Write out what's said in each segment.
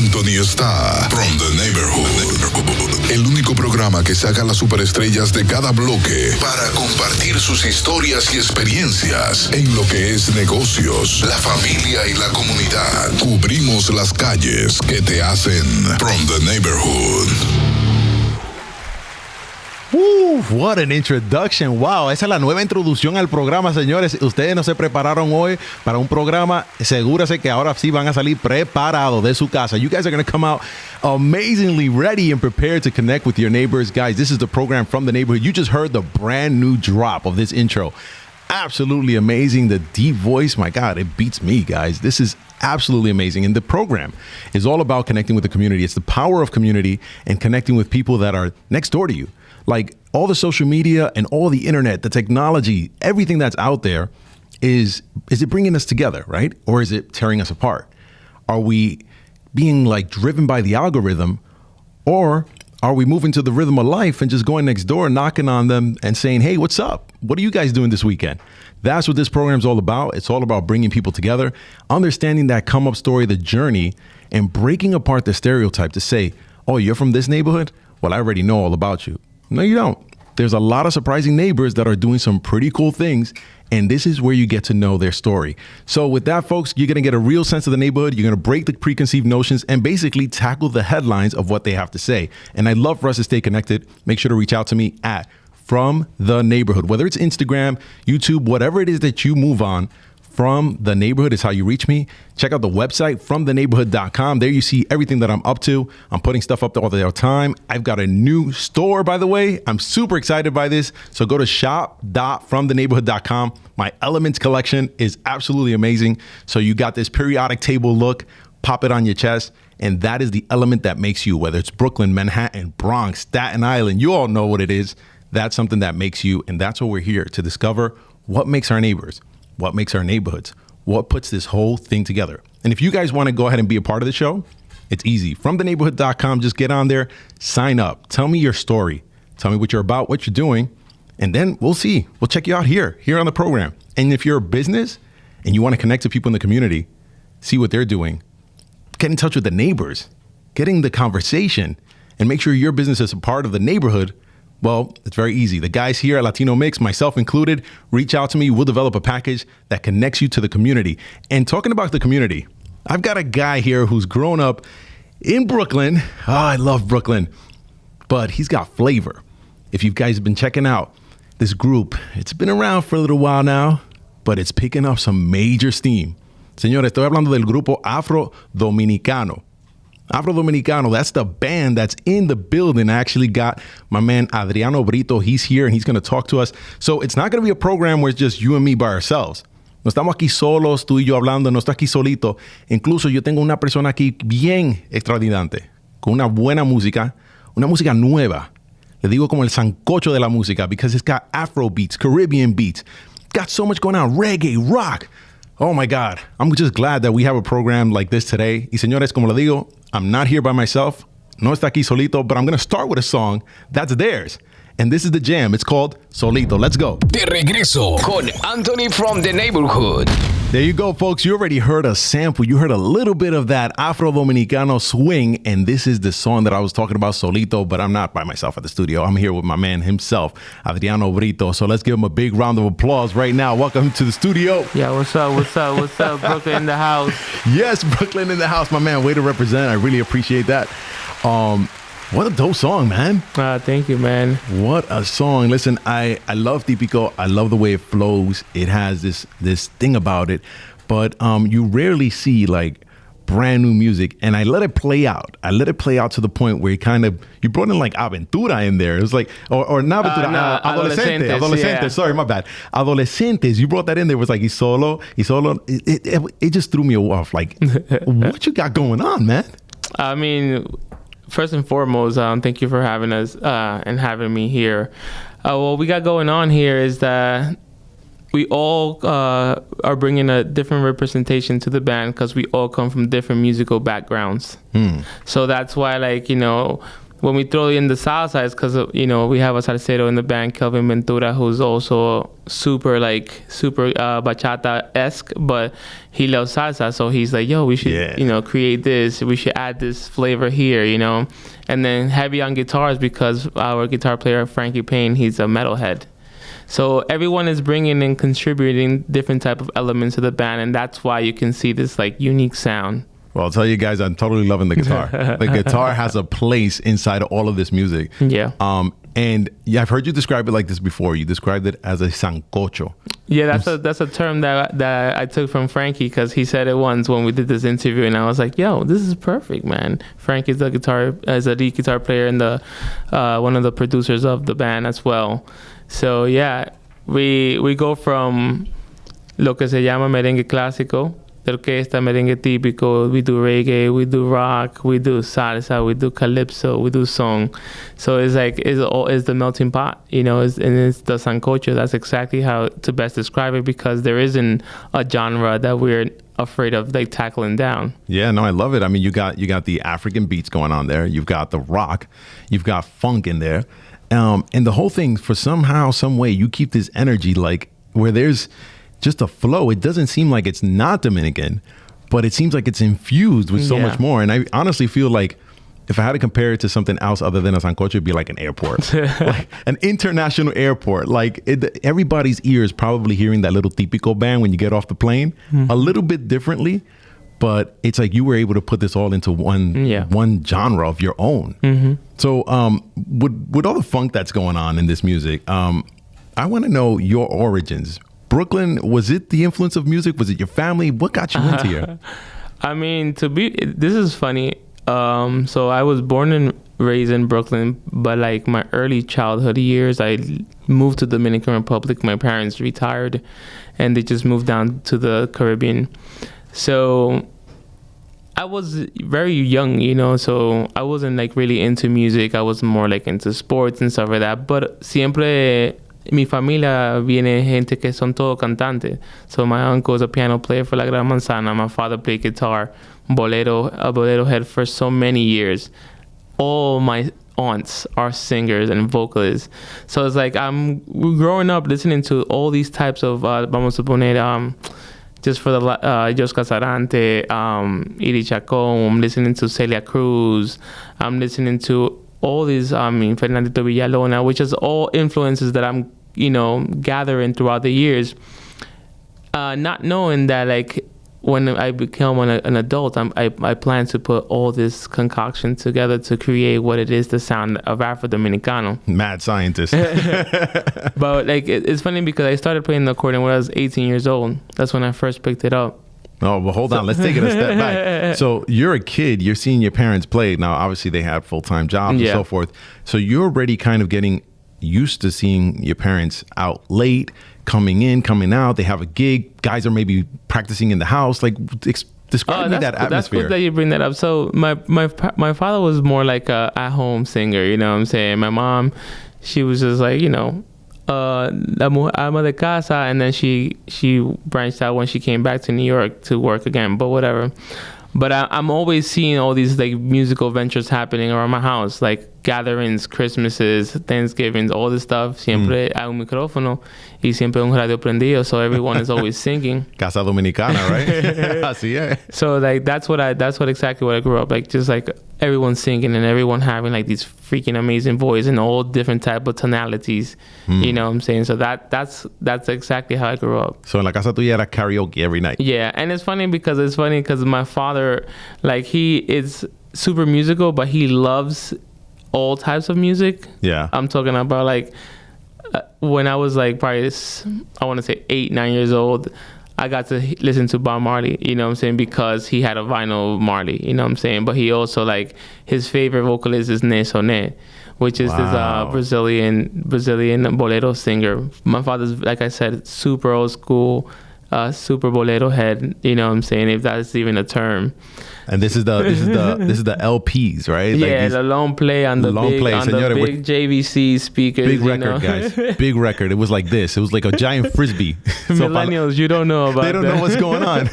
Anthony está From the Neighborhood. El único programa que saca las superestrellas de cada bloque para compartir sus historias y experiencias en lo que es negocios, la familia y la comunidad. Cubrimos las calles que te hacen From the Neighborhood. What an introduction. Wow, esa es la nueva introducción al programa, señores. Ustedes no se prepararon hoy para un programa. Asegúrese que ahora sí van a salir preparados de su casa. You guys are going to come out amazingly ready and prepared to connect with your neighbors. Guys, this is the program From the Neighborhood. You just heard the brand new drop of this intro. Absolutely amazing. The deep voice, my God, it beats me, guys. This is absolutely amazing. And the program is all about connecting with the community. It's the power of community and connecting with people that are next door to you. Like all the social media and all the internet, the technology, everything that's out there, is it bringing us together, right? Or is it tearing us apart? Are we being like driven by the algorithm, or are we moving to the rhythm of life and just going next door, knocking on them and saying, hey, what's up? What are you guys doing this weekend? That's what this program's all about. It's all about bringing people together, understanding that come up story, the journey, and breaking apart the stereotype to say, oh, you're from this neighborhood? Well, I already know all about you. No, you don't. There's a lot of surprising neighbors that are doing some pretty cool things, and this is where you get to know their story. So with that, folks, you're going to get a real sense of the neighborhood. You're going to break the preconceived notions and basically tackle the headlines of what they have to say. And I'd love for us to stay connected. Make sure to reach out to me at From the Neighborhood, whether it's Instagram, YouTube, whatever it is that you move on. From the Neighborhood is how you reach me. Check out the website, fromtheneighborhood.com. There you see everything that I'm up to. I'm putting stuff up all the time. I've got a new store, by the way. I'm super excited by this. So go to shop.fromtheneighborhood.com. My Elements collection is absolutely amazing. So you got this periodic table look, pop it on your chest, and that is the element that makes you, whether it's Brooklyn, Manhattan, Bronx, Staten Island, you all know what it is. That's something that makes you, and that's what we're here to discover. What makes our neighbors? What makes our neighborhoods? What puts this whole thing together? And if you guys want to go ahead and be a part of the show, it's easy. FromTheNeighborhood.com, just get on there, sign up. Tell me your story. Tell me what you're about, what you're doing, and then we'll see. We'll check you out here on the program. And if you're a business and you want to connect to people in the community, see what they're doing, get in touch with the neighbors, get in the conversation, and make sure your business is a part of the neighborhood. Well, it's very easy. The guys here at Latino Mixx, myself included, reach out to me. We'll develop a package that connects you to the community. And talking about the community, I've got a guy here who's grown up in Brooklyn. Oh, I love Brooklyn. But he's got flavor. If you guys have been checking out this group, it's been around for a little while now, but it's picking up some major steam. Señores, estoy hablando del grupo Afro Dominicano. Afro Dominicano, that's the band that's in the building. I actually got my man Adriano Brito. He's here and he's going to talk to us. So it's not going to be a program where it's just you and me by ourselves. No estamos aquí solos, tú y yo hablando, no está aquí solito. Incluso yo tengo una persona aquí bien extraordinaria, con una buena música, una música nueva. Le digo como el sancocho de la música because it's got Afro beats, Caribbean beats. Got so much going on, reggae, rock. Oh my God. I'm just glad that we have a program like this today. Y señores, como le digo, I'm not here by myself. No está aquí solito, but I'm going to start with a song that's theirs. And this is the jam. It's called Solito. Let's go. De regreso con Anthony from the Neighborhood. There you go, folks. You already heard a sample. You heard a little bit of that Afro Dominicano swing. And this is the song that I was talking about, Solito. But I'm not by myself at the studio. I'm here with my man himself, Adriano Brito. So let's give him a big round of applause right now. Welcome to the studio. Yeah, what's up? Brooklyn in the house. Yes, Brooklyn in the house, my man. Way to represent. I really appreciate that. What a dope song, man. Thank you, man. What a song. Listen, I love Típico. I love the way it flows. It has this thing about it. But you rarely see like brand new music. And I let it play out. I let it play out to the point where you brought in like Aventura in there. It was like, or not Aventura, Adolescentes. Yeah. Sorry, my bad. Adolescentes. You brought that in there. It was like, y solo. It just threw me off. Like, what you got going on, man? I mean, first and foremost, thank you for having us and having me here. What we got going on here is that we all are bringing a different representation to the band because we all come from different musical backgrounds. So that's why, like, you know, when we throw in the salsa, it's because, we have a salsero in the band, Kelvin Ventura, who's also super bachata-esque, but he loves salsa. So he's like, yo, we should, create this. We should add this flavor here, And then heavy on guitars because our guitar player, Frankie Payne, he's a metalhead. So everyone is bringing and contributing different type of elements to the band, and that's why you can see this like unique sound. Well, I'll tell you guys, I'm totally loving the guitar. The guitar has a place inside of all of this music. Yeah. And I've heard you describe it like this before. You described it as a sancocho. Yeah, that's a term that I took from Frankie because he said it once when we did this interview, and I was like, "Yo, this is perfect, man." Frankie's a lead guitar player and the one of the producers of the band as well. So yeah, we go from lo que se llama merengue clásico, de orquesta, merengue típico. We do reggae, we do rock, we do salsa, we do calypso, we do song. So it's like it's the melting pot, and it's the sancocho. That's exactly how to best describe it because there isn't a genre that we're afraid of like tackling down. Yeah, no, I love it. I mean, you got the African beats going on there. You've got the rock, you've got funk in there. And the whole thing, for somehow, some way, you keep this energy like where there's just a flow. It doesn't seem like it's not Dominican, but it seems like it's infused with so much more. And I honestly feel like if I had to compare it to something else other than a sancocho, it'd be like an airport, like an international airport. Like everybody's ear is probably hearing that little típico band when you get off the plane a little bit differently. But it's like you were able to put this all into one genre of your own. Mm-hmm. So with all the funk that's going on in this music, I want to know your origins. Brooklyn, was it the influence of music? Was it your family? What got you into here? I mean, this is funny. So I was born and raised in Brooklyn, but like my early childhood years, I moved to Dominican Republic. My parents retired and they just moved down to the Caribbean. So I was very young, so I wasn't like really into music. I was more like into sports and stuff like that. But siempre mi familia viene gente que son todo cantantes. So my uncle is a piano player for la Gran Manzana. My father played guitar, a bolero head for so many years. All my aunts are singers and vocalists. So it's like I'm growing up listening to all these types of, vamos a poner, just for the Jos Casarante, Iri Chacón, I'm listening to Celia Cruz, I'm listening to all these, Fernandez Villalona, which is all influences that I'm, gathering throughout the years, not knowing that like when I become an adult, I plan to put all this concoction together to create what it is, the sound of Afro Dominicano. Mad scientist. But like it's funny because I started playing the accordion when I was 18 years old. That's when I first picked it up. Oh, well, hold on. Let's take it a step back. So you're a kid. You're seeing your parents play. Now, obviously, they have full-time jobs and so forth. So you're already kind of getting used to seeing your parents out late, coming in, coming out. They have a gig. Guys are maybe practicing in the house. Like, describe me that atmosphere. That's good that you bring that up. So my father was more like a at-home singer, you know what I'm saying? My mom, she was just like, la mujer ama de casa, and then she branched out when she came back to New York to work again, but whatever. But I'm always seeing all these like musical ventures happening around my house, like gatherings, Christmases, Thanksgivings, all this stuff. Siempre hay un micrófono y siempre un radio prendido, so everyone is always singing. Casa Dominicana, right? Así es. So like that's exactly what I grew up like, just like everyone singing and everyone having like these freaking amazing voices and all different type of tonalities. You know what I'm saying? So that's exactly how I grew up. So in la casa tuya era karaoke every night. Yeah, and it's funny because my father, like, he is super musical, but he loves all types of music. Yeah. I'm talking about like when I was like probably, I want to say 8-9 years old, I got to listen to Bob Marley, you know what I'm saying, because he had a vinyl of Marley, you know what I'm saying. But he also, like, his favorite vocalist is Nuestro, which is this Brazilian bolero singer. My father's, like I said, super old school, super bolero head, you know what I'm saying, if that's even a term. And this is the LPs, right? Yeah, the long play on the big JVC speakers. Big record, guys. Big record. It was like this. It was like a giant frisbee. Millennials, you don't know about that. They don't know what's going on.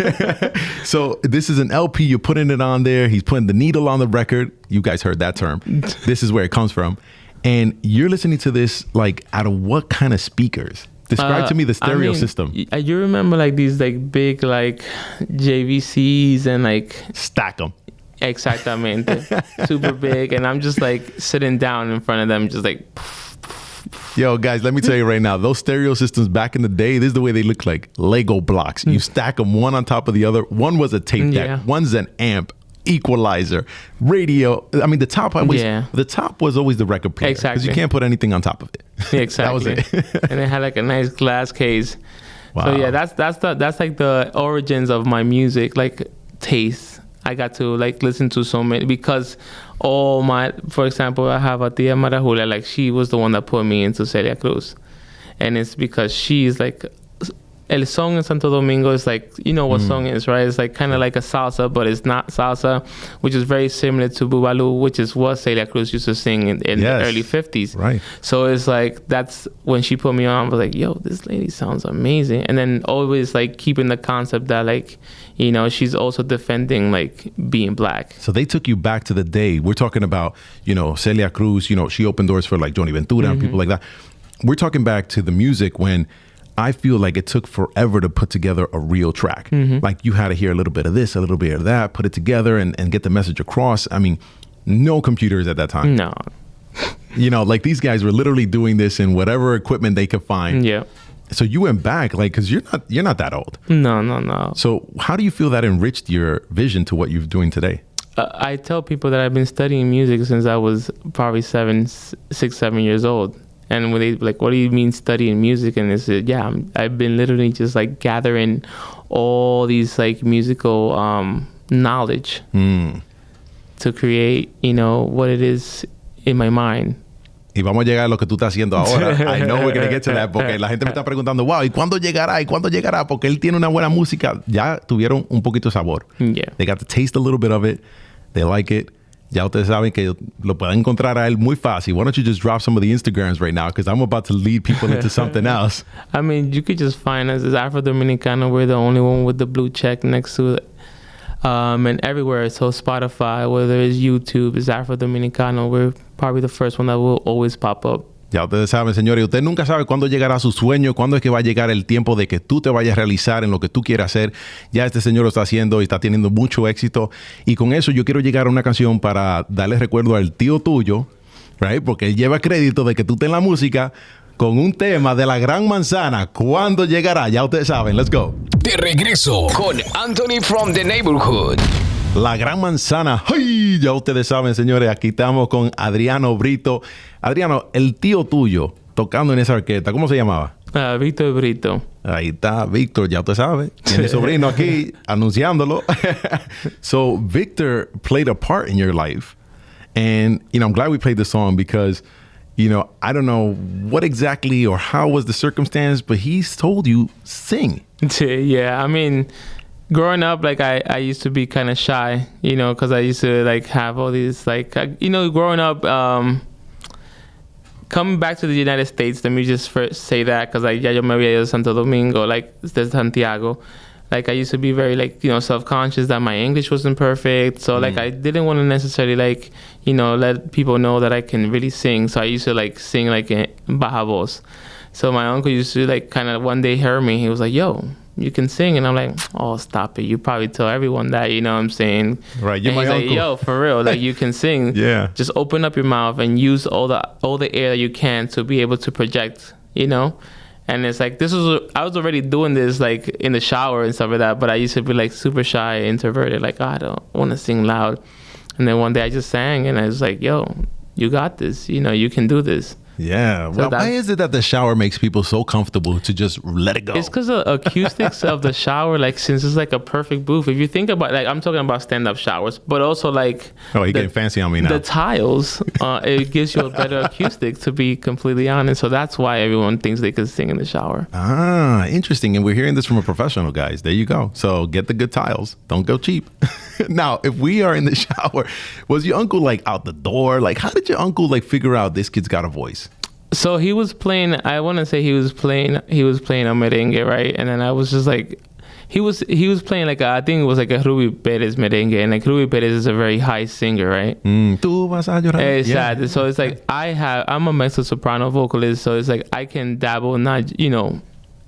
So this is an LP. You're putting it on there. He's putting the needle on the record. You guys heard that term. This is where it comes from. And you're listening to this like out of what kind of speakers? Describe to me the stereo system. You remember like these like big like JVCs and like stack them. Exactamente. Super big, and I'm just like sitting down in front of them, just like. Yo, guys, let me tell you right now, those stereo systems back in the day, this is the way they look like Lego blocks. You stack them one on top of the other. One was a tape deck. One's an amp. Equalizer, radio. I mean, the top was always the record player. Exactly. Because you can't put anything on top of it. Exactly. That was it. And it had like a nice glass case. Wow. So yeah, that's like the origins of my music, like taste. I got to like listen to so many because for example, I have a tia Maria Julia, like she was the one that put me into Celia Cruz. And it's because she's like, El song in Santo Domingo is like, you know what song is, right? It's like kind of like a salsa, but it's not salsa, which is very similar to Bubalu, which is what Celia Cruz used to sing in the early 50s. Right. So it's like, that's when she put me on, I was like, yo, this lady sounds amazing. And then always like keeping the concept that like, you know, she's also defending like being black. So they took you back to the day. We're talking about, you know, Celia Cruz, you know, she opened doors for like Johnny Ventura and people like that. We're talking back to the music when I feel like it took forever to put together a real track. Like you had to hear a little bit of this, a little bit of that, put it together and get the message across. I mean, no computers at that time. No. You know, like these guys were literally doing this in whatever equipment they could find. Yeah. So you went back, like, because you're not that old. No. So how do you feel that enriched your vision to what you're doing today? I tell people that I've been studying music since I was probably 6, 7 years old. And when they like, what do you mean studying music? And they said, yeah, I've been literally just like gathering all these like musical knowledge to create, you know, what it is in my mind. Y vamos a llegar a lo que tú estás haciendo ahora. I know we're going to get to that porque la gente me está preguntando, wow, ¿y cuándo llegará? ¿Y cuándo llegará? Porque él tiene una buena música. Ya tuvieron un poquito de sabor. Yeah. They got to taste a little bit of it. They like it. Ya ustedes saben que lo pueden encontrar a él muy fácil. Why don't you just drop some of the Instagrams right now? Because I'm about to lead people into something else. I mean, you could just find us as Afro Dominicano. We're the only one with the blue check next to it. And everywhere. So Spotify, whether it's YouTube, it's Afro Dominicano. We're probably the first one that will always pop up. Ya ustedes saben, señores, usted nunca sabe cuándo llegará su sueño, cuándo es que va a llegar el tiempo de que tú te vayas a realizar en lo que tú quieras hacer. Ya este señor lo está haciendo y está teniendo mucho éxito. Y con eso yo quiero llegar a una canción para darle recuerdo al tío tuyo, right? Porque él lleva crédito de que tú estés en la música con un tema de la Gran Manzana. ¿Cuándo llegará? Ya ustedes saben. Let's go. De regreso con Anthony from the Neighborhood. La Gran Manzana. ¡Ay! Ya ustedes saben, señores, aquí estamos con Adriano Brito. Adriano, el tío tuyo tocando en esa orquesta, ¿cómo se llamaba? Víctor Brito. Ahí está, Víctor, ya usted sabe. Tiene sobrino aquí anunciándolo. So, Victor played a part in your life. And, you know, I'm glad we played the song because, you know, I don't know what exactly or how was the circumstance, but he's told you sing. Yeah, I mean, growing up, like I used to be kind of shy, you know, because I used to like have all these like, you know, growing up, coming back to the United States, let me just first say that because ya yo me había ido de Santo Domingo, like de Santiago. Like I used to be very like, you know, self-conscious that my English wasn't perfect. So like I didn't want to necessarily like, you know, let people know that I can really sing. So I used to like sing like in baja voz. So my uncle used to like kind of one day hear me. He was like, yo, you can sing. And I'm like, oh, stop it. You probably tell everyone that, you know what I'm saying? Right. You're and my he's uncle. like, yo, for real, like you can sing. Yeah. Just open up your mouth and use all the air that you can to be able to project, you know? And it's like, I was already doing this like in the shower and stuff like that, but I used to be like super shy, introverted, like, oh, I don't want to sing loud. And then one day I just sang and I was like, yo, you got this, you know, you can do this. Yeah. So Why is it that the shower makes people so comfortable to just let it go? It's because the acoustics of the shower, like, since it's like a perfect booth. If you think about, like, I'm talking about stand-up showers, but also like, you're getting fancy on me now. The tiles, it gives you a better acoustic, to be completely honest. So that's why everyone thinks they can sing in the shower. Ah, interesting. And we're hearing this from a professional, guys. There you go. So get the good tiles. Don't go cheap. Now, if we are in the shower, was your uncle like out the door? Like, how did your uncle like figure out this kid's got a voice? So he was playing, I want to say he was playing a merengue, right? And then I was just like, he was playing like I think it was like a Ruby Perez merengue, and like Ruby Perez is a very high singer, right? Tú vas a llorar. Exactly. Yeah. So it's like I'm a mezzo soprano vocalist, so it's like I can dabble, not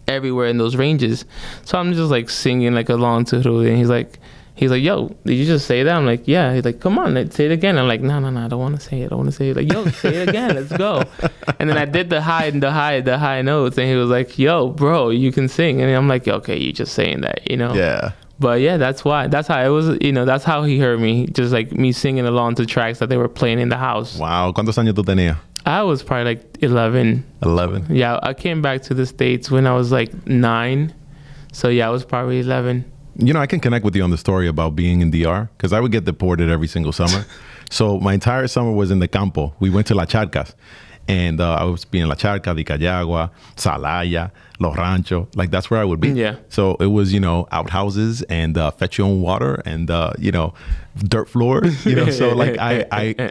everywhere in those ranges. So I'm just like singing like along to Ruby, and he's like, yo, did you just say that? I'm like, yeah. He's like, come on, let's say it again. I'm like, no, I don't want to say it. Like, yo, say it again. Let's go. And then I did the high notes, and he was like, yo, bro, you can sing. And I'm like, okay, you just saying that, Yeah. But yeah, that's why. That's how it was, that's how he heard me, just like me singing along to tracks that they were playing in the house. Wow. ¿Cuántos años tú tenías? I was probably like 11. 11. Yeah, I came back to the States when I was like 9. So yeah, I was probably 11. I can connect with you on the story about being in DR because I would get deported every single summer. So my entire summer was in the campo. We went to Las Charcas, and I was being La Charca, Vicayagua, Salaya, Los Ranchos. Like, that's where I would be. Yeah. So it was, outhouses and fetch your own water and, dirt floors. So like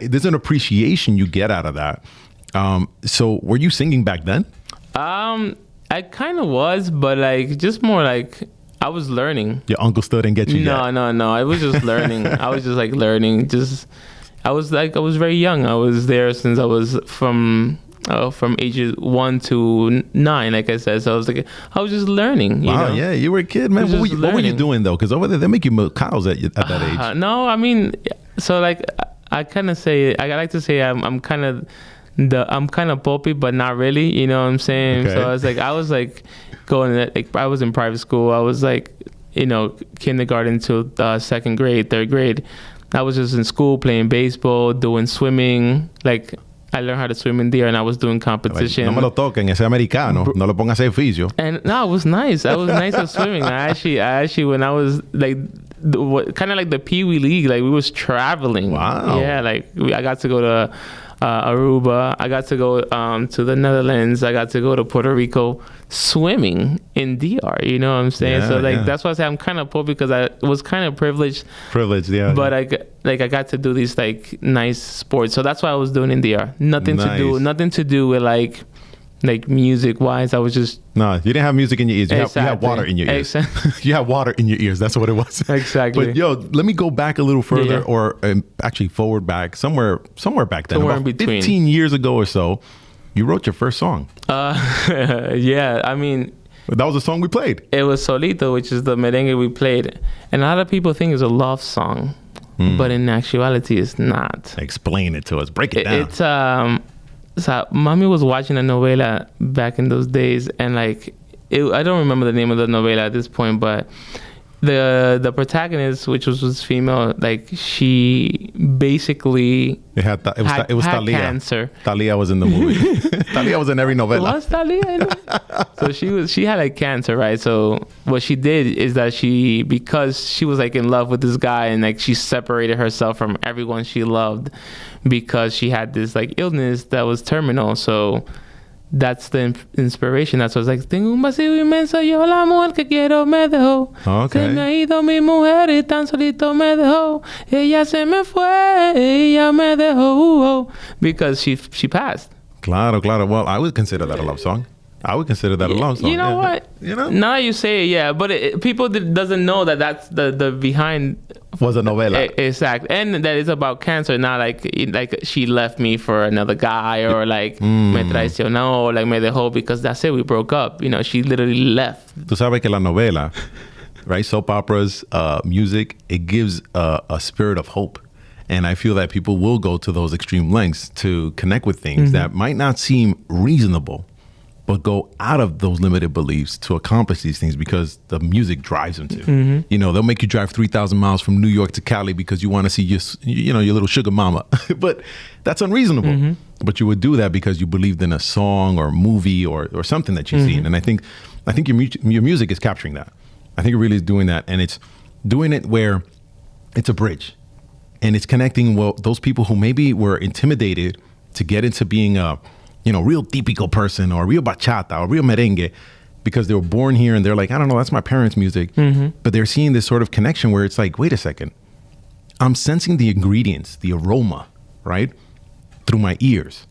there's an appreciation you get out of that. So were you singing back then? I kind of was, but like just more like I was learning. Your uncle still didn't get you yet? No. I was just learning. I was just like learning. I was very young. I was there since I was from ages 1 to 9, like I said. So I was just learning. Wow, yeah, you were a kid, man. What were you doing though? Because over there they make you milk cows at that age. No, I mean, so like I kind of say, I like to say I'm kind of poppy, but not really. You know what I'm saying? Okay. So I was like going, I was in private school. I was like, kindergarten to second grade, third grade. I was just in school playing baseball, doing swimming. Like, I learned how to swim in there, and I was doing competition. No me lo toquen, ese americano. No lo ponga a hacer oficio. And no, it was nice. I was nice at swimming. I actually, when I was like, kind of like the Pee Wee League, like we was traveling. Wow. Yeah, like I got to go to Aruba. I got to go to the Netherlands. I got to go to Puerto Rico swimming in DR. You know what I'm saying? Yeah, so that's why I say I'm kind of poor, because I was kind of privileged. Yeah. But I got to do these like nice sports. So that's what I was doing in DR. Nothing to do with like music wise. I was just you didn't have music in your ears. You had water in your ears. You had water in your ears. That's what it was. Exactly. But yo, let me go back a little further, or actually forward back somewhere back then. Somewhere about in between. 15 years ago or so, you wrote your first song. Yeah, I mean, that was the song we played. It was Solito, which is the merengue we played, and a lot of people think it's a love song, but in actuality, it's not. Explain it to us. Break it down. It's So mommy was watching a novela back in those days, and I don't remember the name of the novela at this point, but the protagonist, which was female, like she basically it was had Talia. Cancer. Talia was in the movie. Talia was in every novela. Was Talia? So she had like cancer, right? So what she did is that because she was like in love with this guy, and like she separated herself from everyone she loved because she had this like illness that was terminal. So that's the inspiration. That's what I was like, tengo un vacío inmenso, yo la mujer que quiero me dejó. Okay. Se me ha ido mi mujer y tan solito me dejó. Ella se me fue, ella me dejó. Because she passed. Claro. Well, I would consider that a love song. I would consider that a love song. You know what? Now you say it, yeah. But people doesn't know that that's the behind... Was a novela. Exactly. And that it's about cancer, not like she left me for another guy, or like me traicionó, or like me dejó because that's it, we broke up. She literally left. Tú sabes que la novela, right? Soap operas, music, it gives a spirit of hope. And I feel that people will go to those extreme lengths to connect with things that might not seem reasonable. but go out of those limited beliefs to accomplish these things because the music drives them to. You know, they'll make you drive 3,000 miles from New York to Cali because you want to see your little sugar mama. But that's unreasonable. But you would do that because you believed in a song or movie or something that you've seen. And I think your music is capturing that. I think it really is doing that. And it's doing it where it's a bridge. And it's connecting those people who maybe were intimidated to get into being a real típico person or real bachata or real merengue because they were born here and they're like, I don't know, that's my parents' music. But they're seeing this sort of connection where it's like, wait a second, I'm sensing the ingredients, the aroma, right? Through my ears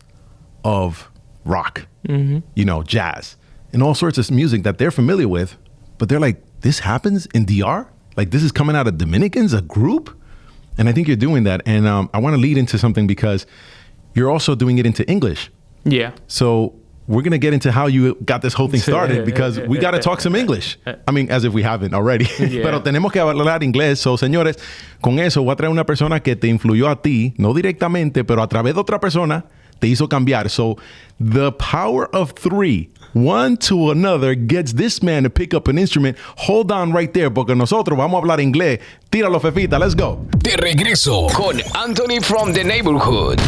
of rock, jazz and all sorts of music that they're familiar with. But they're like, this happens in DR? Like this is coming out of Dominicans, a group? And I think you're doing that. And I want to lead into something because you're also doing it into English. Yeah. So we're going to get into how you got this whole thing started because we got to talk some English. I mean, as if we haven't already. Pero tenemos que hablar inglés. So, señores, con eso voy a traer una persona que te influyó a ti, no directamente, pero a través de otra persona, te hizo cambiar. So, the power of three, one to another, gets this man to pick up an instrument. Hold on right there, porque nosotros vamos a hablar inglés. Tíralo, Fefita. Let's go. De regreso con Anthony from the Neighborhood.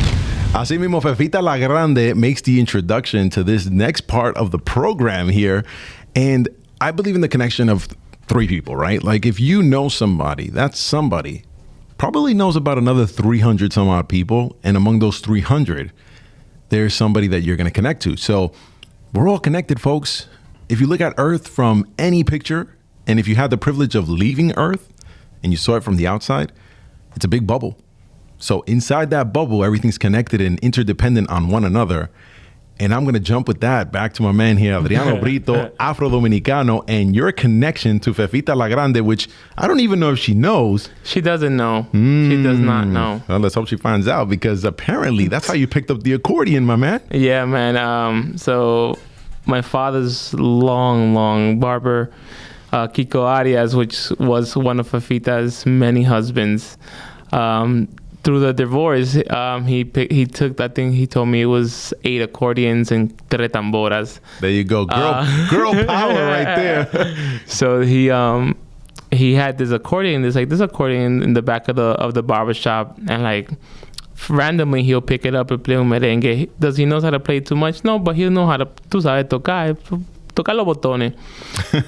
Así mismo, Fefita La Grande makes the introduction to this next part of the program here. And I believe in the connection of three people, right? Like if you know somebody, that somebody probably knows about another 300 some odd people. And among those 300, there's somebody that you're going to connect to. So we're all connected, folks. If you look at Earth from any picture, and if you had the privilege of leaving Earth and you saw it from the outside, it's a big bubble. So inside that bubble, everything's connected and interdependent on one another. And I'm going to jump with that back to my man here, Adriano Brito, Afro Dominicano, and your connection to Fefita La Grande, which I don't even know if she knows. She doesn't know. She does not know. Well, let's hope she finds out because apparently that's how you picked up the accordion, my man. Yeah, man. So my father's long barber, Kiko Arias, which was one of Fefita's many husbands, through the divorce, he took that thing. He told me it was 8 accordions and 3 tamboras. There you go, girl power right there. So he had this accordion. There's like this accordion in the back of the barbershop, and like randomly he'll pick it up and play un merengue. Does he know how to play too much? No, but he'll know how to. Tú sabes tocar los botones.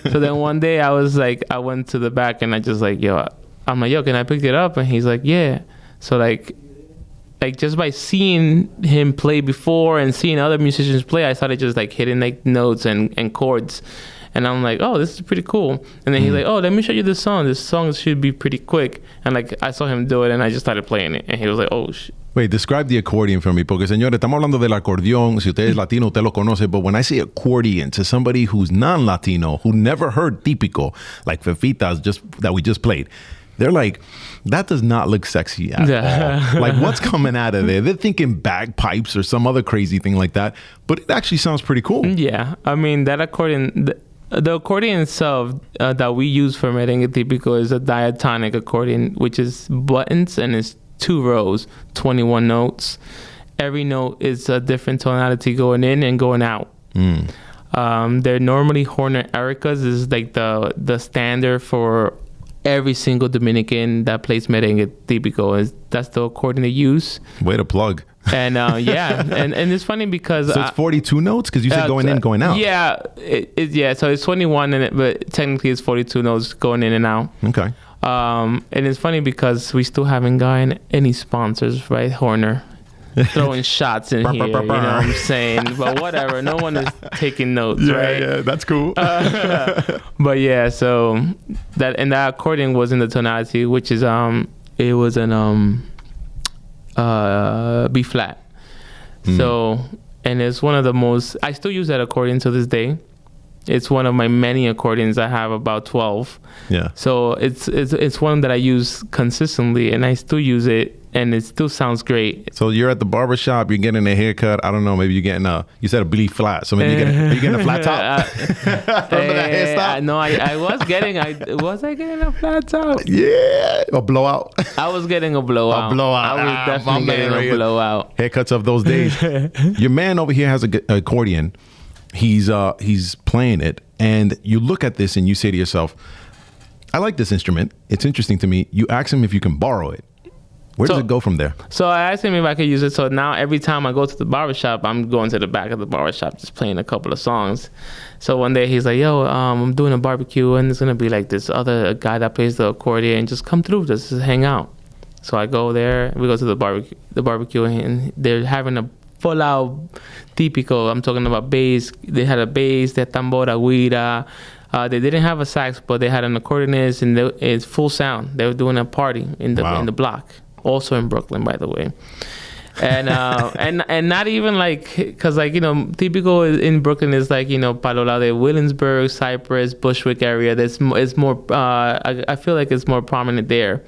So then one day I went to the back and I just like, I'm like, can I pick it up? And he's like, yeah. So like just by seeing him play before and seeing other musicians play, I started just like hitting like notes and chords. And I'm like, oh, this is pretty cool. And then he's like, oh, let me show you this song. This song should be pretty quick. And like I saw him do it and I just started playing it. And he was like, oh, shit. Wait, describe the accordion for me. Porque, señores, estamos hablando del acordeón. Si usted es latino, usted lo conoce. But when I say accordion to somebody who's non-Latino, who never heard típico, like Fefita's that we just played, they're like, that does not look sexy at all. Like, what's coming out of there? They're thinking bagpipes or some other crazy thing like that. But it actually sounds pretty cool. Yeah. I mean, that accordion, the accordion itself that we use for merengue típico is a diatonic accordion, which is buttons and it's 2 rows, 21 notes. Every note is a different tonality going in and going out. They're normally Horner Ericas. This is like the standard for every single Dominican that plays merengue típico. That's the accordion they use. Way to plug. And and it's funny because so it's 42 notes because you said going in, going out. Yeah, so it's 21 but technically it's 42 notes going in and out. Okay. And it's funny because we still haven't gotten any sponsors, right, Horner? Throwing shots in here, you know what I'm saying? But whatever, no one is taking notes, right? Yeah, that's cool. But yeah, so that accordion was in the tonality, which is it was an B flat. So, and it's one of the most. I still use that accordion to this day. It's one of my many accordions. I have about 12. Yeah. So it's one that I use consistently, and I still use it. And it still sounds great. So you're at the barbershop, you're getting a haircut. I don't know, maybe you're getting you said a B flat. So maybe are you getting a flat top? Remember that hairstyle? No, was I getting a flat top? Yeah, a blowout. I was getting a blowout. I was definitely getting a blowout. Haircuts of those days. Your man over here has an accordion. he's playing it, and you look at this and you say to yourself, I like this instrument. It's interesting to me. You ask him if you can borrow it. Where does it go from there? So I asked him if I could use it. So now every time I go to the barbershop, I'm going to the back of the barbershop just playing a couple of songs. So one day he's like, yo, I'm doing a barbecue and there's going to be like this other guy that plays the accordion. Just come through, just hang out. So I go there. We go to the barbecue and they're having a full out típico. I'm talking about bass. They had a bass, they had tambora, guira. They didn't have a sax, but they had an accordionist and it's full sound. They were doing a party in the block. Also in Brooklyn, by the way, and and not even like, because like, you know, typical in Brooklyn is like, you know, Palo de Williamsburg, Cypress, Bushwick area. It's more. I feel like it's more prominent there,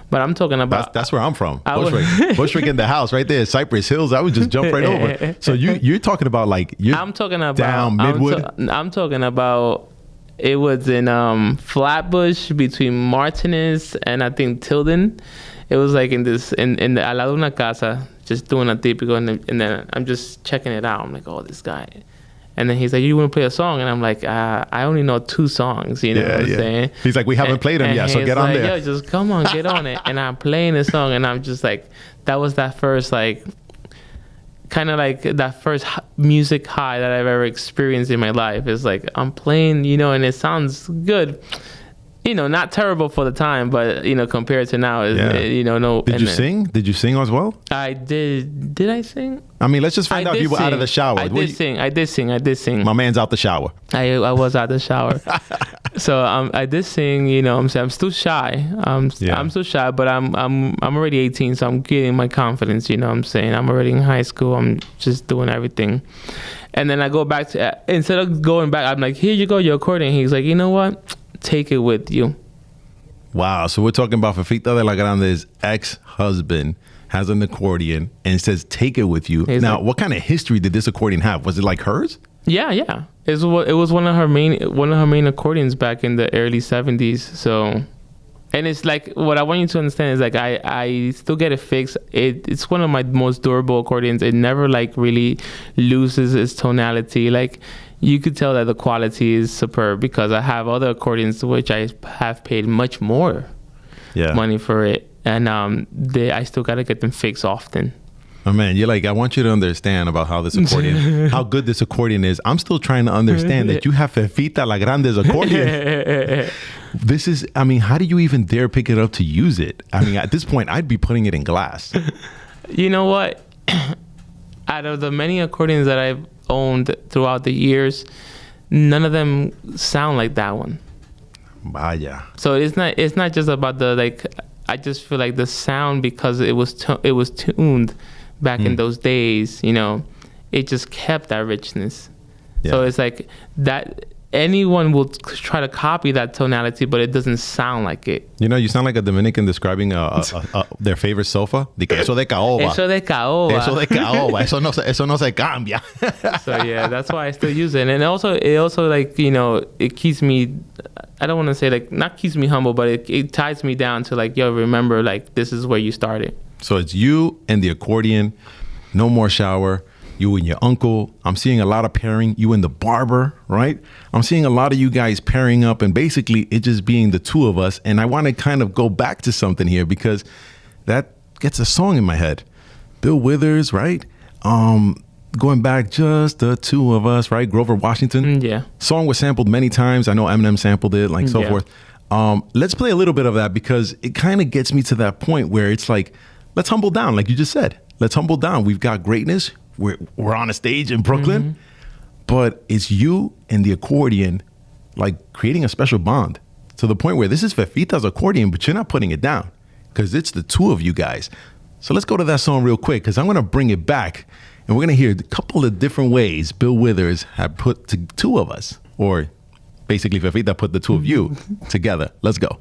but I'm talking about. That's where I'm from. Bushwick in the house right there, Cypress Hills. I would just jump right over. So you're talking about like I'm talking about down Midwood. I'm talking about. It was in Flatbush between Martinez and I think Tilden. It was like in the al lado de una casa, just doing a típico, and then I'm just checking it out. I'm like, oh, this guy. And then he's like, you want to play a song? And I'm like, I only know 2 songs, you know what I'm saying? He's like, we haven't played them yet, so get on there. Yo, just come on, get on it. And I'm playing the song, and I'm just like, that was that first, like, kind of like that first music high that I've ever experienced in my life. It's like, I'm playing, you know, and it sounds good. You know, not terrible for the time, but, you know, compared to now, you know, no. Did you sing? Did you sing as well? I did. Did I sing? I mean, let's just find out if you were out of the shower. I did sing. My man's out the shower. I was out the shower. So I did sing, you know, I'm still shy. I'm still shy, but I'm already 18, so I'm getting my confidence, you know what I'm saying? I'm already in high school. I'm just doing everything. And then I go back to, instead of going back, I'm like, here you go, your accordion. He's like, you know what? Take it with you. Wow. So we're talking about Fefita de la Grande's ex-husband has an accordion and says, take it with you. Now, what kind of history did this accordion have? Was it like hers? Yeah. It was one of her main accordions back in the early 70s. So, and it's like, what I want you to understand is like, I still get it fixed. It's one of my most durable accordions. It never like really loses its tonality. Like, you could tell that the quality is superb because I have other accordions which I have paid much more money for it, and I still gotta get them fixed often. Oh man, you're like, I want you to understand about how this accordion, how good this accordion is. I'm still trying to understand that you have Fefita la Grande's accordion. This is, I mean, how do you even dare pick it up to use it? I mean, at this point, I'd be putting it in glass. You know what? Out of the many accordions that I've owned throughout the years, none of them sound like that one. Vaya. So it's not just about the, like, I just feel like the sound, because it was tuned back in those days, you know, it just kept that richness. So it's like that anyone will try to copy that tonality, but it doesn't sound like it. You know, you sound like a Dominican describing their favorite sofa. Eso de caoba. Eso de caoba. Eso de caoba. Eso no se cambia. So yeah, that's why I still use it. And it also like, you know, it keeps me, I don't want to say like, not keeps me humble, but it ties me down to like, yo, remember, like, this is where you started. So it's you and the accordion, no more shower. You and your uncle. I'm seeing a lot of pairing. You and the barber, right? I'm seeing a lot of you guys pairing up, and basically it just being the two of us. And I want to kind of go back to something here because that gets a song in my head. Bill Withers, right? Going back, just the two of us, right? Grover Washington. Yeah. Song was sampled many times. I know Eminem sampled it, like so forth. Let's play a little bit of that because it kind of gets me to that point where it's like, let's humble down, like you just said. Let's humble down. We've got greatness. We're on a stage in Brooklyn, but it's you and the accordion, like creating a special bond to the point where this is Fefita's accordion, but you're not putting it down because it's the two of you guys. So let's go to that song real quick because I'm going to bring it back and we're going to hear a couple of different ways Bill Withers had put the two of us, or basically Fefita put the two of you together. Let's go.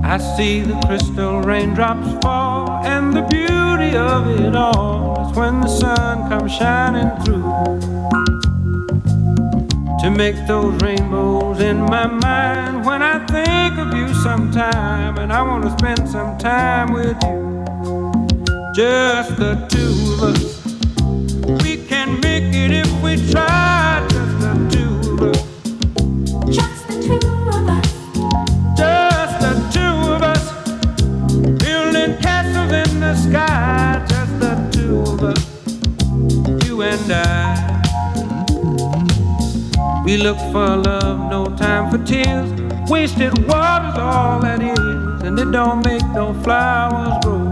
I see the crystal raindrops fall, and the beauty of it all is when the sun comes shining through to make those rainbows in my mind. When I think think of you sometime, and I wanna spend some time with you. Just the two of us. We can make it if we try. Just the two of us. Just the two of us. Just the two of us. Building castles in the sky. Just the two of us. You and I. We look for love, no time for tears. Wasted water's all that is, and it don't make no flowers grow.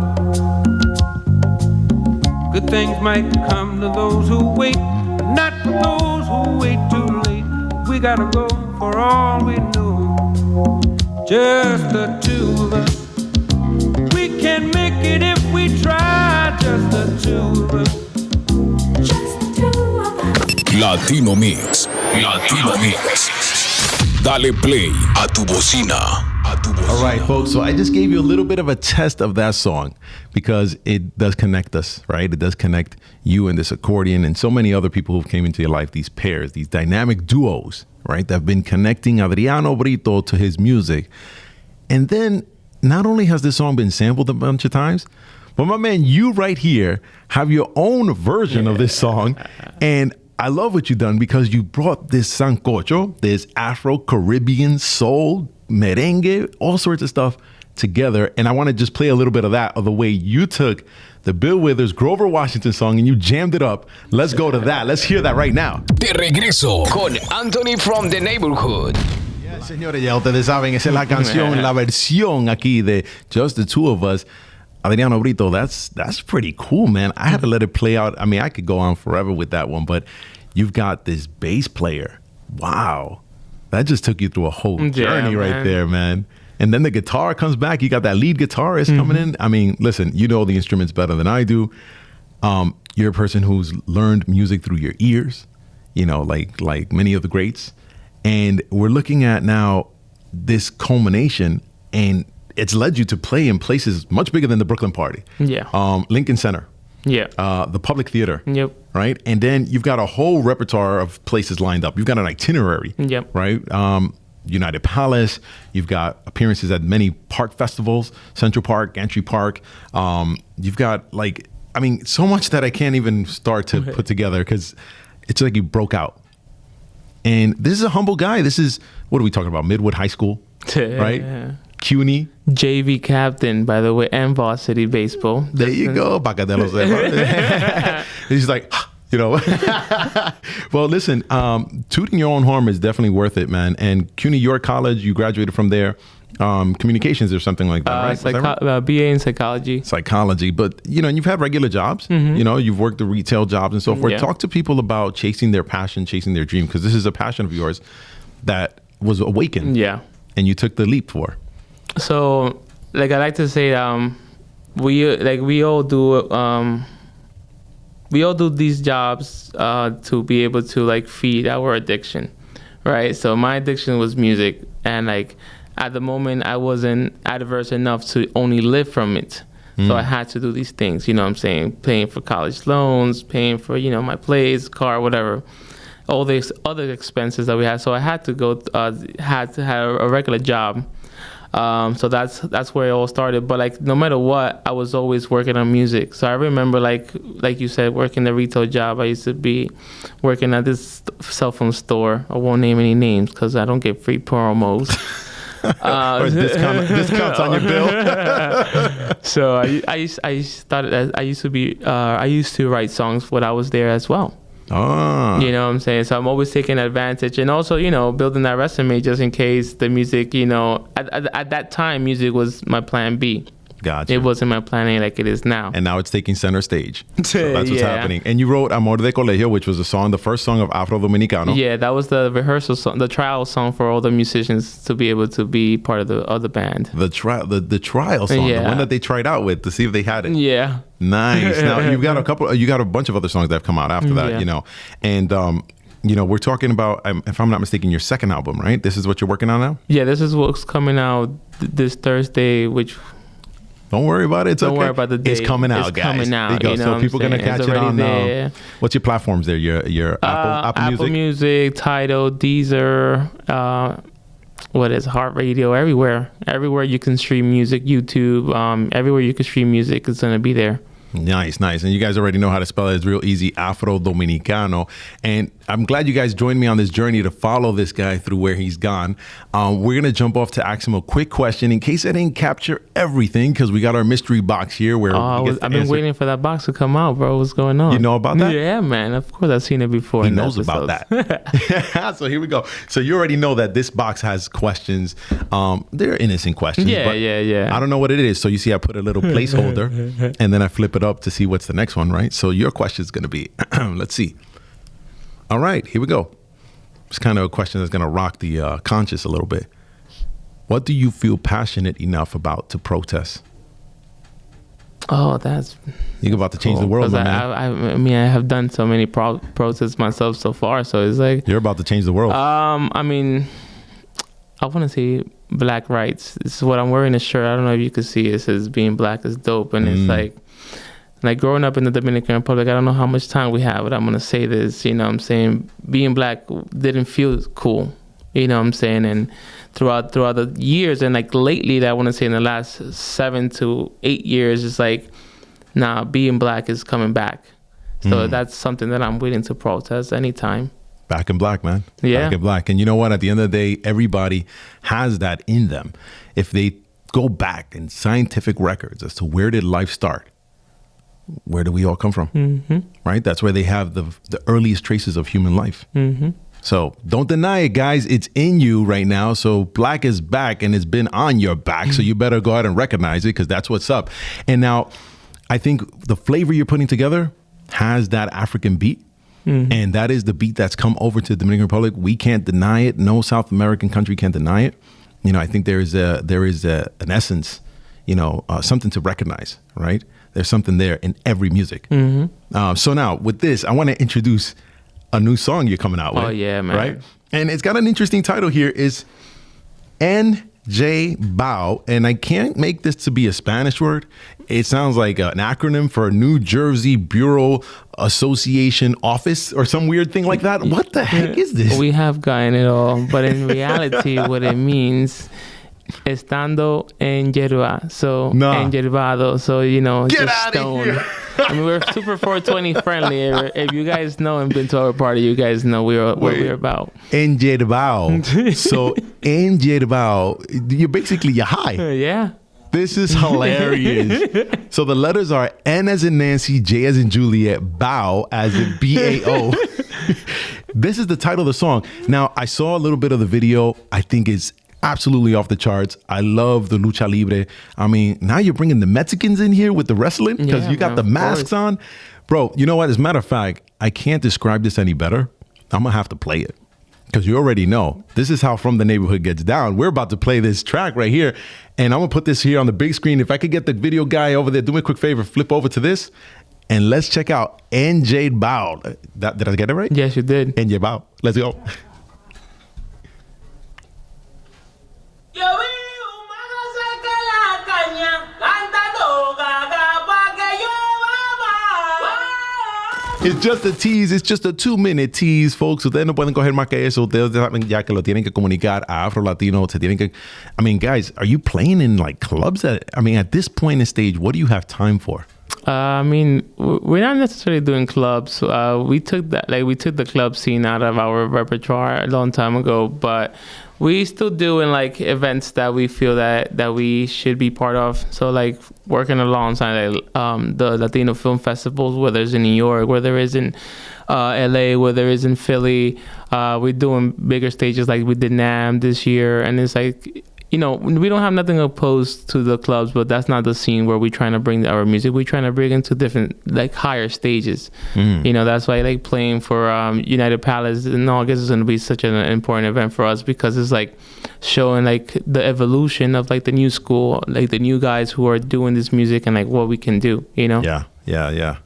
Good things might come to those who wait, but not for those who wait too late. We gotta go for all we know. Just the two of us. We can make it if we try. Just the two of us. Just the two of us. Latino Mixx. Latino Mixx. Dale play a tu bocina. All right, folks. So I just gave you a little bit of a test of that song because it does connect us, right? It does connect you and this accordion and so many other people who came into your life, these pairs, these dynamic duos, right? That have been connecting Adriano Brito to his music. And then not only has this song been sampled a bunch of times, but my man, you right here have your own version of this song. And I love what you've done because you brought this sancocho, this Afro Caribbean soul, merengue, all sorts of stuff together. And I want to just play a little bit of that, of the way you took the Bill Withers, Grover Washington song and you jammed it up. Let's go to that. Let's hear that right now. De regreso con Anthony from the Neighborhood. Yeah, señores, ya ustedes saben, esa es la canción, la versión aquí de Just the Two of Us. Adriano Brito, that's pretty cool, man. I had to let it play out. I mean, I could go on forever with that one, but you've got this bass player. Wow. That just took you through a whole journey right there, man. And then the guitar comes back. You got that lead guitarist coming in. I mean, listen, you know the instruments better than I do. You're a person who's learned music through your ears, you know, like many of the greats. And we're looking at now this culmination, and it's led you to play in places much bigger than the Brooklyn Party. Yeah. Lincoln Center. Yeah. The Public Theater. Yep. Right? And then you've got a whole repertoire of places lined up. You've got an itinerary. Yep. Right? United Palace. You've got appearances at many park festivals, Central Park, Gantry Park. You've got so much that I can't even start to put together because it's like you broke out. And this is a humble guy. This is, what are we talking about? Midwood High School, right? CUNY. JV captain, by the way, and varsity baseball. There you go. Bacadelo. He's like, you know. Well, listen, tooting your own horn is definitely worth it, man. And CUNY York College, you graduated from there. Communications or something like that, right? BA in psychology. Psychology. But, you know, and you've had regular jobs. You know, you've worked the retail jobs and so forth. Yeah. Talk to people about chasing their passion, chasing their dream, because this is a passion of yours that was awakened. Yeah. And you took the leap for. So, I like to say, we all do these jobs to be able to feed our addiction, right? So my addiction was music, and at the moment I wasn't adverse enough to only live from it. So I had to do these things, you know what I'm saying? Paying for college loans, paying for, my place, car, whatever. All these other expenses that we had. So I had to had to have a regular job. So that's where it all started. But no matter what, I was always working on music. So I remember like you said, working the retail job. I used to be working at this cell phone store. I won't name any names because I don't get free promos. Or discounts on your bill. So I used to write songs when I was there as well. Oh. You know what I'm saying? So I'm always taking advantage, and also, building that resume just in case the music, at that time, music was my plan B. Gotcha. It wasn't my plan A like it is now. And now it's taking center stage. So that's what's happening. And you wrote Amor de Colegio, which was the first song of Afro Dominicano. Yeah, that was the rehearsal song, the trial song for all the musicians to be able to be part of the band. The trial song, the one that they tried out with to see if they had it. Yeah. Nice. Now you got a bunch of other songs that have come out after that, And we're talking about, if I'm not mistaken, your second album, right? This is what you're working on now? Yeah, this is what's coming out this Thursday, which... Don't worry about it. Don't worry about the date. It's coming out, it's guys. Coming out. There you go. So people are going to catch it on... what's your platforms there? Your Apple Music? Apple Music, Tidal, Deezer, what is heart radio, everywhere you can stream music, YouTube, everywhere you can stream music, it's gonna be there. Nice. And you guys already know how to spell it. It's real easy, Afro Dominicano. And I'm glad you guys joined me on this journey to follow this guy through where he's gone. We're going to jump off to ask him a quick question in case I didn't capture everything, because we got our mystery box here where I've been waiting for that box to come out, bro. What's going on? You know about that? Yeah, man. Of course, I've seen it before. He knows about that. So here we go. So you already know that this box has questions. They're innocent questions. Yeah. I don't know what it is. So you see I put a little placeholder and then I flip it up to see what's the next one, right? So your question is going to be, let's see. All right, here we go. It's kind of a question that's going to rock the conscious a little bit. What do you feel passionate enough about to protest? Oh, that's... You're about to change the world, my man. I mean, I have done so many protests myself so far, so it's like... You're about to change the world. I mean, I want to say black rights. This is what I'm wearing a shirt. I don't know if you can see it. It says being black is dope, and it's like growing up in the Dominican Republic, I don't know how much time we have, but I'm going to say this, you know what I'm saying? Being black didn't feel cool, you know what I'm saying? And throughout the years, and like lately, that I want to say in the last 7 to 8 years, it's like, nah, being black is coming back. So that's something that I'm willing to protest anytime. Back in black, man. Yeah. Back in black. And you know what? At the end of the day, everybody has that in them. If they go back in scientific records as to where did life start, where do we all come from? Right? That's where they have the earliest traces of human life. So don't deny it, guys. It's in you right now. So black is back and it's been on your back. So you better go ahead and recognize it, because that's what's up. And now I think the flavor you're putting together has that African beat. And that is the beat that's come over to the Dominican Republic. We can't deny it. No South American country can deny it. You know, I think there is an essence, you know, something to recognize, right? There's something there in every music. So now with this, I want to introduce a new song you're coming out with. Oh, yeah, man. Right? And it's got an interesting title here. Is NJ Bao. And I can't make this to be a Spanish word. It sounds like an acronym for New Jersey Bureau Association Office or some weird thing like that. What the heck is this? We have gotten it all, but in reality, what it means, estando en yerba, so enyerbado, so you know, Get just out stone. of here. I mean, we're super 420 friendly. If you guys know and been to our party, you guys know what we're about. Enyerbao. So enyerbao, you're high. Yeah. This is hilarious. So the letters are N as in Nancy, J as in Juliet, Bao as in BAO. This is the title of the song. Now, I saw a little bit of the video. I think it's absolutely off the charts. I love the lucha libre. I mean, now you're bringing the Mexicans in here with the wrestling, because you got the masks on. Bro, you know what? As a matter of fact, I can't describe this any better. I'm going to have to play it, because you already know this is how From the Neighborhood gets down. We're about to play this track right here, and I'm going to put this here on the big screen. If I could get the video guy over there, do me a quick favor, flip over to this, and let's check out NJ Bao. Did I get it right? Yes, you did. NJ Bao. Let's go. It's just a tease. It's just a 2-minute tease, folks. Ustedes no pueden coger más que eso. Ustedes saben ya que lo tienen que comunicar a Afro Latino. Se tienen que, I mean, guys, are you playing in like clubs? At this point in stage, what do you have time for? I mean, we're not necessarily doing clubs. We took the club scene out of our repertoire a long time ago, but we still doing like events that we feel that we should be part of. So like working alongside the Latino film festivals, whether it's in New York, whether it's in LA, whether it's in Philly. We're doing bigger stages like we did NAMM this year, and it's like, you know, we don't have nothing opposed to the clubs, but that's not the scene where we're trying to bring our music. We're trying to bring into different, like, higher stages. You know, that's why, like, playing for United Palace in August is going to be such an important event for us, because it's, like, showing, like, the evolution of, like, the new school, like, the new guys who are doing this music and, like, what we can do, you know? Yeah.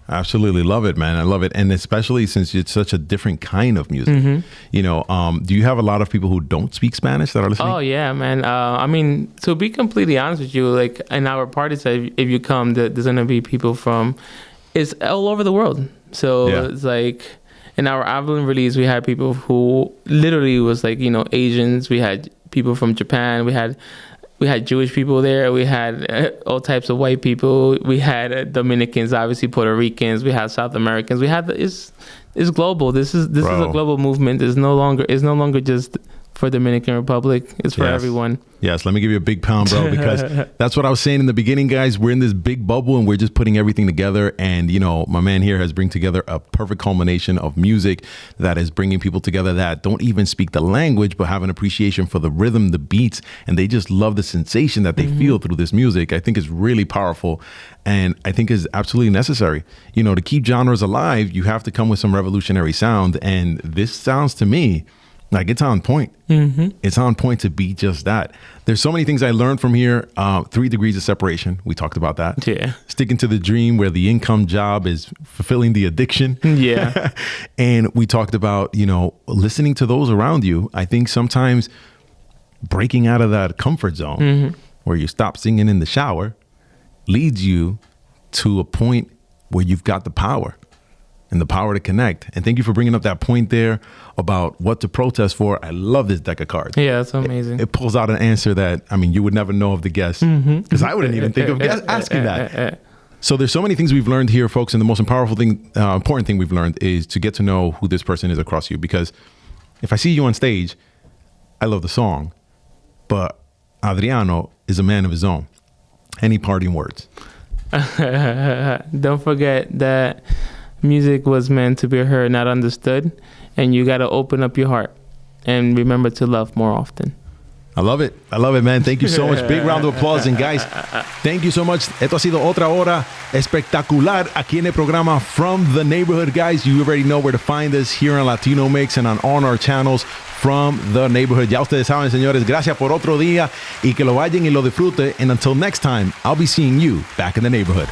Absolutely love it, man. I love it. And especially since it's such a different kind of music. You know, do you have a lot of people who don't speak Spanish that are listening? Oh, yeah, man. I mean, to be completely honest with you, like in our parties, if you come, there's going to be people from, it's all over the world. So it's like in our album release, we had people who literally was like, you know, Asians. We had people from Japan. We had Jewish people there. We had all types of white people. We had Dominicans, obviously Puerto Ricans. We had South Americans. We had it's global. This is a global movement. It's no longer just for Dominican Republic. It's for everyone. Yes, let me give you a big pound, bro, because that's what I was saying in the beginning, guys. We're in this big bubble and we're just putting everything together. And, you know, my man here has bring together a perfect culmination of music that is bringing people together that don't even speak the language, but have an appreciation for the rhythm, the beats, and they just love the sensation that they feel through this music. I think is really powerful and I think is absolutely necessary. You know, to keep genres alive, you have to come with some revolutionary sound. And this sounds to me like it's on point. It's on point to be just that. There's so many things I learned from here. 3 degrees of separation. We talked about that. Yeah. Sticking to the dream where the income job is fulfilling the addiction. Yeah. And we talked about, you know, listening to those around you. I think sometimes breaking out of that comfort zone where you stop singing in the shower leads you to a point where you've got the power. And the power to connect. And thank you for bringing up that point there about what to protest for. I love this deck of cards. Yeah, that's amazing. It pulls out an answer that, I mean, you would never know of the guest. Because I wouldn't even think of asking that. So there's so many things we've learned here, folks. And the most important thing we've learned is to get to know who this person is across you. Because if I see you on stage, I love the song. But Adriano is a man of his own. Any parting words? Don't forget that music was meant to be heard, not understood. And you got to open up your heart and remember to love more often. I love it. I love it, man. Thank you so much. Big round of applause. And guys, thank you so much. Esto ha sido otra hora espectacular aquí en el programa From the Neighborhood, guys. You already know where to find us here on Latino Mixx and on our channels From the Neighborhood. Ya ustedes saben, señores. Gracias por otro día y que lo vayan y lo disfruten. And until next time, I'll be seeing you back in the neighborhood.